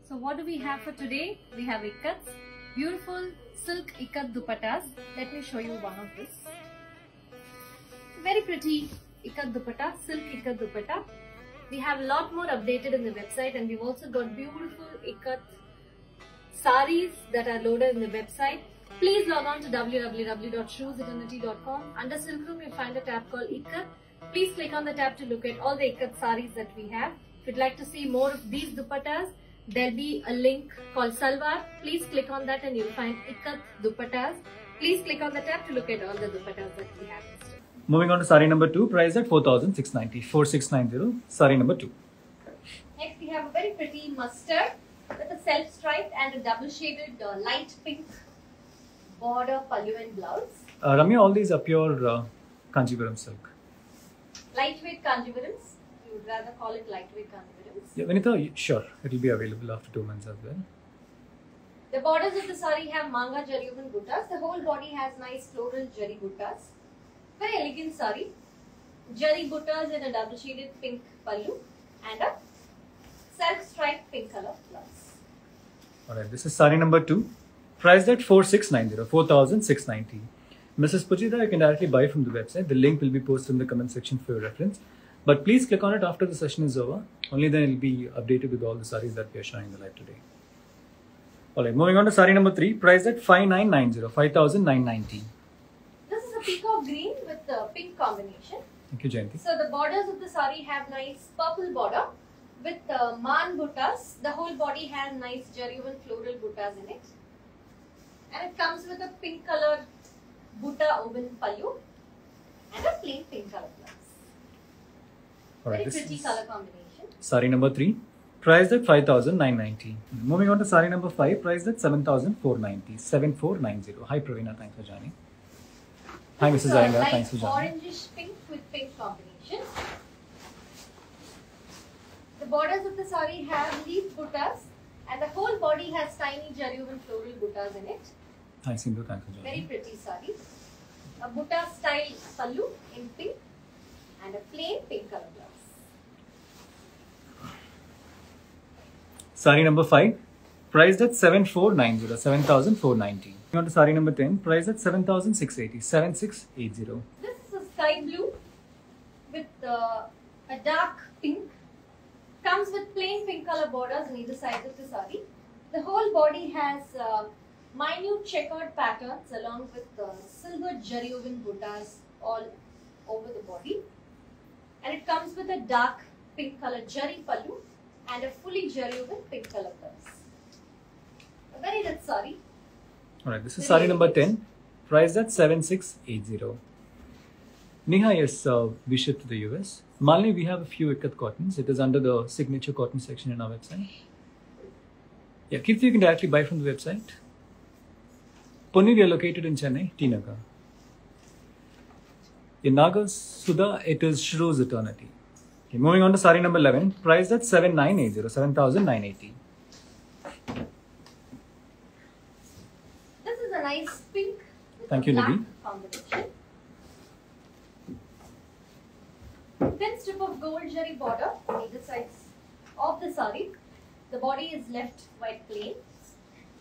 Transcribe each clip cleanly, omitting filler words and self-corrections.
So what do we have for today? We have ikats, beautiful silk ikat dupattas. Let me show you one of this. Very pretty ikat dupatta, silk ikat dupatta. We have a lot more updated in the website, and we've also got beautiful ikat saris that are loaded in the website. Please log on to www.shrootseternity.com. Under Silk Room, you'll find a tab called Ikat. Please click on the tab to look at all the ikat saris that we have. If you'd like to see more of these dupattas, there'll be a link called Salwar. Please click on that and you'll find ikat dupattas. Please click on the tab to look at all the dupattas that we have. Moving on to sari number 2, priced at 4,690. 4690, sari number 2. Next, we have a very pretty mustard with a self-striped and a double-shaded light pink border pallu and blouse. Ramya, all these are pure Kanjivaram silk. Lightweight Kanjivarams. You would rather call it lightweight Kanjivarams. Yeah, Vinita, sure. It will be available after 2 months as well. The borders of the sari have manga jari woven buttas. The whole body has nice floral jari buttas. Very elegant sari. Jari buttas in a double-shaded pink pallu and a self-striped pink color blouse. Alright, this is sari number 2, priced at 4,690, 4,690. Mrs. Pujita, you can directly buy from the website. The link will be posted in the comment section for your reference. But please click on it after the session is over. Only then it will be updated with all the saris that we are showing in the live today. Alright, moving on to sari number 3, priced at 5,990, 5,990. This is a peacock green with the pink combination. Thank you, Jayanti. So the borders of the sari have nice purple border with man buttas. The whole body has nice jari woven floral buttas in it. And it comes with a pink color butta woven pallu and a plain pink color blouse. Alright, Very this pretty is color combination. sari number 3, priced at 5,990. Moving on to sari number 5, priced at 7,490, 7,490. Hi Pravina, thanks for joining. Hi Mrs. Zainga, thanks for joining. Orangish pink with pink combination. The borders of the sari have leaf buttas and the whole body has tiny jari woven floral buttas in it. Hi Sindhu, thanks for joining. Very pretty sari. A butta style pallu in pink and a plain pink color blouse. Sari number 5, priced at 7,490, 7,490. Moving on to sari number 10, priced at 7,680, 7,680. This is a sky blue with a dark pink. Comes with plain pink color borders on either side of the sari. The whole body has minute checkered patterns along with silver jari woven buttas all over the body. And it comes with a dark pink color jari pallu and a fully jari woven pink color blouse. A very rich sari. Alright, this is sari number 10, priced at 7,680. Neha, yes, we ship to the US. Malini, we have a few ikat cottons. It is under the signature cotton section in our website. Yeah, Kirti, you can directly buy from the website. Pune, we are located in Chennai, T Nagar. In Naga Sudha, it is Shroot's Eternity. Okay, moving on to sari number 11, priced at 7,980, 7,980. This is a nice pink with Thank a you, black Nidhi. combination. Thin strip of gold jari border on either sides of the sari. The body is left quite plain.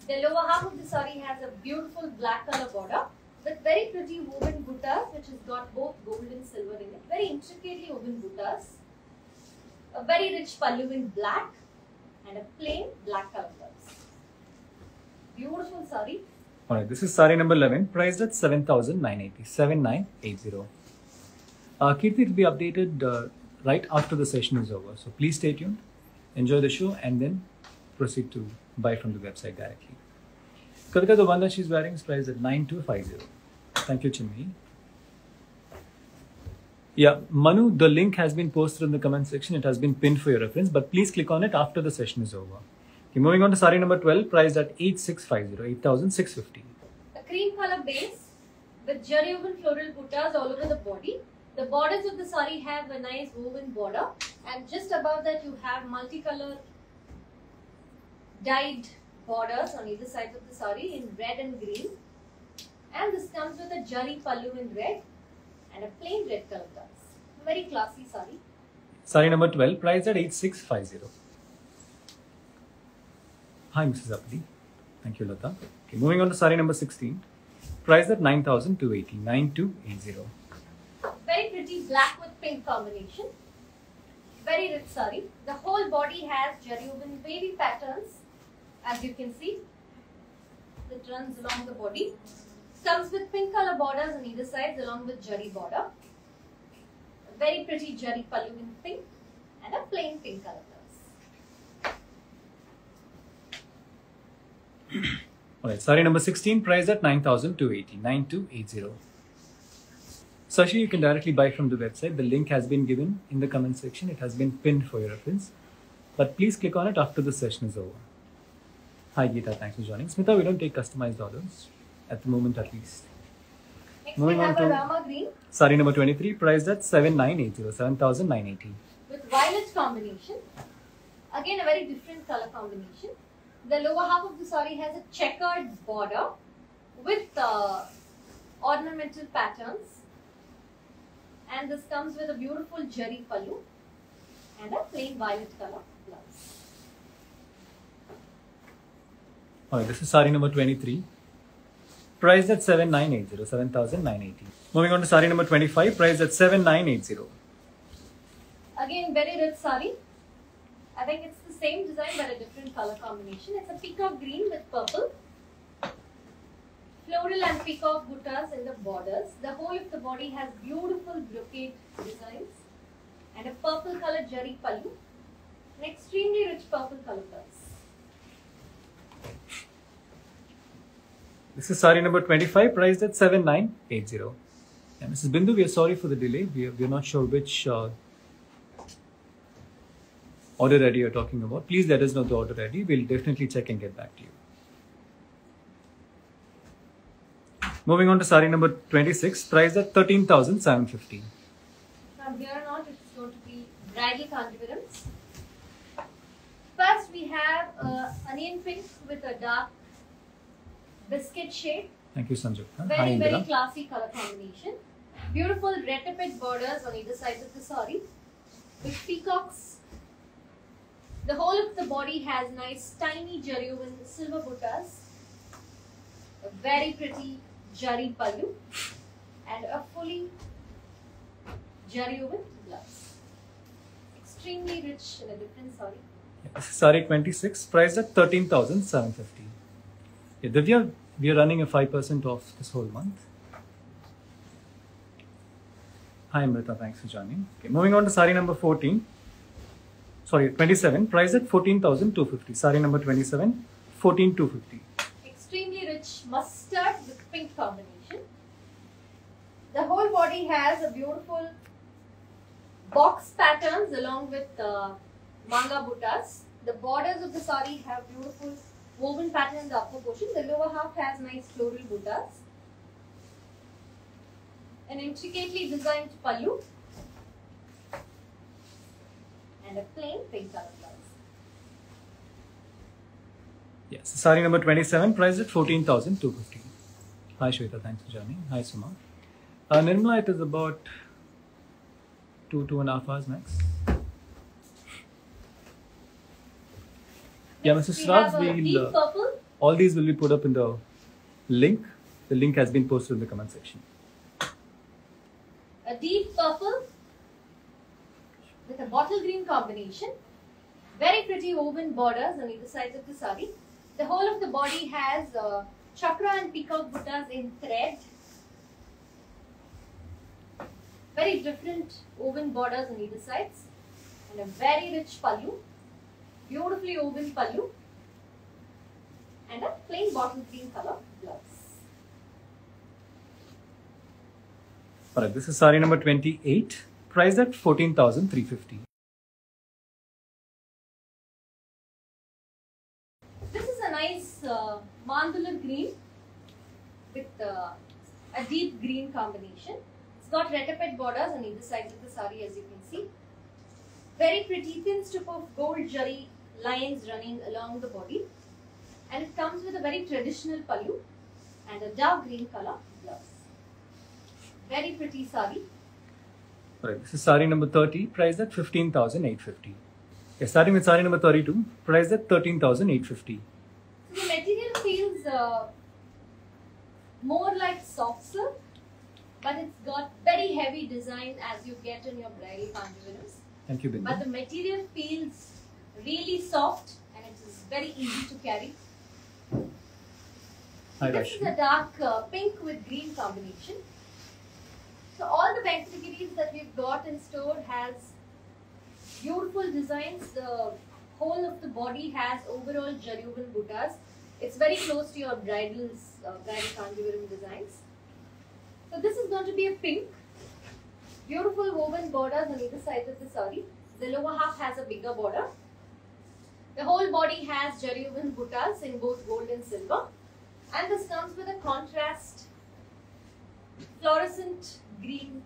The lower half of the sari has a beautiful black color border with very pretty woven buttas which has got both gold and silver in it. Very intricately woven buttas. A very rich pallu in black and a plain black color blouse. Beautiful sari. Alright, this is sari number 11, priced at 7,980, 7,980. Kirti, it will be updated right after the session is over. So please stay tuned, enjoy the show, and then proceed to buy from the website directly. Kavita, the one that she's wearing is priced at 9,250. Thank you, Chinmay. Yeah, Manu, the link has been posted in the comment section. It has been pinned for your reference, but please click on it after the session is over. Okay, moving on to sari number 12, priced at 8,650, 8,650. A cream color base with jari woven floral buttas all over the body. The borders of the sari have a nice woven border, and just above that you have multicolored dyed borders on either side of the sari in red and green. And this comes with a jari pallu in red and a plain red color blouse. Very classy sari. Sari number 12, priced at 8,650. Hi, Mrs. Apadi. Thank you, Lata. Okay, moving on to saree number 16. Price at 9,280. 9280. Very pretty black with pink combination. Very rich saree. The whole body has Jari woven wavy patterns, as you can see. It runs along the body. Comes with pink color borders on either side along with Jari border. A very pretty Jari pallu in pink and a plain pink color blouse. Alright, saree number 16, priced at 9,280. 9280. Sashi, you can directly buy from the website. The link has been given in the comment section. It has been pinned for your reference. But please click on it after the session is over. Hi Geeta, thanks for joining. Smita, we don't take customized orders. At the moment at least. Next Moving we have on a to Rama green saree number 23, priced at 7,980. 7,980. with violet combination. Again a very different color combination. The lower half of the saree has a checkered border with ornamental patterns. And this comes with a beautiful Jari pallu and a plain violet color blouse. Alright, this is saree number 23. Priced at 7,980. 7,980. Moving on to saree number 25, priced at 7,980. Again very rich saree. I think it's the same design but a different color combination. It's a peacock green with purple. Floral and peacock buttas in the borders. The whole of the body has beautiful brocade designs and a purple color Jari pallu. An extremely rich purple color blouse. This is saree number 25, priced at 7,980. Yeah, Mrs. Bindu, we are sorry for the delay. We are not sure which order ready you're talking about. Please let us know the order ready. We'll definitely check and get back to you. Moving on to saree number 26, priced at 13,750. From here on out, it's going to be bridal conjugarums. First, we have onion pink with a dark biscuit shade. Thank you, Sanjay. Hi, Very, very Indira. classy color combination. Beautiful reticule borders on either side of the saree with peacocks. The whole of the body has nice tiny Jari woven silver buttas. A very pretty Jari pallu and a fully Jari woven blouse. Extremely rich in a different saree. Yeah, this is saree 26, priced at 13,750. Yeah, Divya, we are running a 5% off this whole month. Hi Amrita, thanks for joining. Okay, moving on to saree number 27, priced at 14,250. Saree number 27, 14,250. Extremely rich mustard with pink combination. The whole body has a beautiful box patterns along with manga buttas. The borders of the saree have beautiful woven pattern in the upper portion. The lower half has nice floral buttas. An intricately designed pallu and a plain pink color blouse. Yes, saree number 27, priced at 14,250. Hi Shweta, thanks for joining. Hi Suma. Nirmala, it is about 2.5 hours max. Yeah, Mrs. We Sraj, have a deep purple all these will be put up in the link. The link has been posted in the comment section. a deep purple with a bottle green combination. Very pretty woven borders on either side of the saree. The whole of the body has chakra and peacock buttas in thread. Very different woven borders on either sides. And a very rich pallu. Beautifully woven pallu. And a plain bottle green color blouse. Alright, this is saree number 28, priced at 14,350. This is a nice mandala green with a deep green combination. It's got reticule borders on either side of the saree, as you can see. Very pretty thin strip of gold jari lines running along the body. And it comes with a very traditional pallu and a dark green color blouse. Very pretty saree. Alright, this is saree number 30, priced at 15,850. Okay, starting with saree number 32, priced at 13,850. more like soft silk, but it's got very heavy design as you get in your bridal kanjivarams. Thank you, Bindu. But the material feels really soft and it is very easy to carry. Hi, This is Rashmi. a dark pink with green combination. So all the Venkatagiris that we've got in store has beautiful designs. The whole of the body has overall Jaryovan buttas. It's very close to your bridal kanjivaram designs. So this is going to be a pink. Beautiful woven borders on either side of the saree. The lower half has a bigger border. The whole body has Jaryovan buttas in both gold and silver. And this comes with a contrast fluorescent green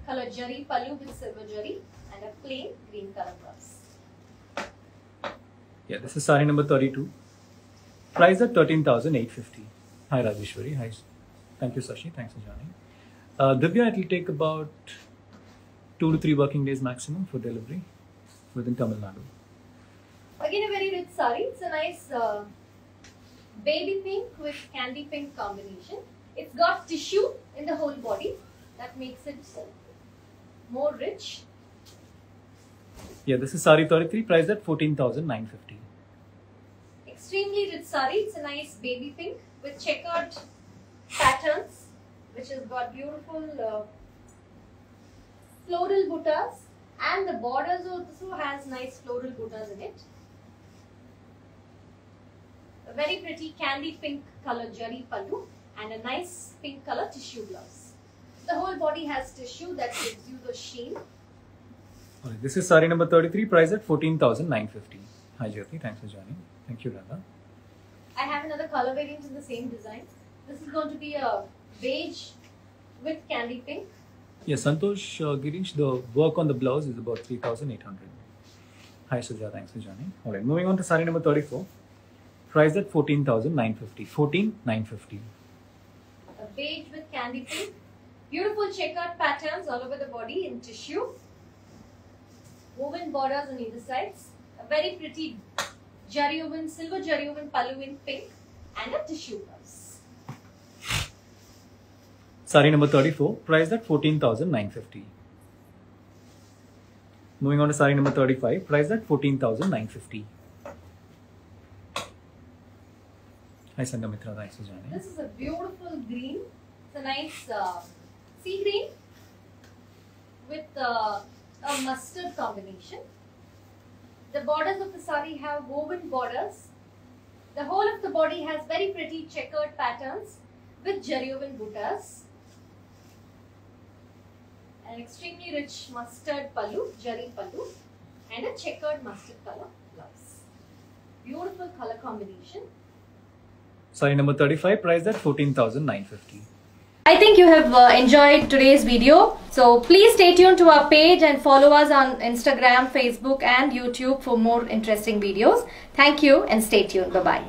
color jari pallu with silver jari and a plain green color blouse. Yeah, this is saree number 32. Price at 13,850. Hi, Rajeshwari. Hi. Thank you, Sashi. Thanks for joining. Divya, it will take about 2 to 3 working days maximum for delivery within Tamil Nadu. Again, a very rich saree. It's a nice baby pink with candy pink combination. It's got tissue in the whole body that makes it more rich. Yeah, this is saree 33. Price at 14,950. Extremely rich saree. It's a nice baby pink with checkered patterns, which has got beautiful floral buttas, and the borders also has nice floral buttas in it. A very pretty candy pink color jari pallu and a nice pink color tissue blouse. The whole body has tissue that gives you the sheen. Alright, this is saree number 33. Price at 14,950. Hi, Jyoti. Thanks for joining. Thank you, Radha. I have another color variant in the same design. This is going to be a beige with candy pink. Yeah, Santosh Girish, the work on the blouse is about 3,800. Hi, Suja. Thanks for joining. Alright, moving on to saree number 34. Price at 14,950. 14,950. A beige with candy pink. Beautiful checkered patterns all over the body in tissue. Woven borders on either sides. A very pretty Jaryovan, silver Jaryovan pallu in pink and a tissue blouse. Saree number 34. Price at 14,950. Moving on to saree number 35. Price at 14,950. Hi, Sangamitra. Thanks for joining. This is a beautiful green. It's a nice sea green with a mustard combination. The borders of the saree have woven borders. The whole of the body has very pretty checkered patterns with Jaryovan buttas. An extremely rich mustard pallu, jari pallu, and a checkered mustard color blouse. Beautiful color combination. Saree number 35. Price at 14,950. I think you have enjoyed today's video. So please stay tuned to our page and follow us on Instagram, Facebook and YouTube for more interesting videos. Thank you and stay tuned. Bye-bye.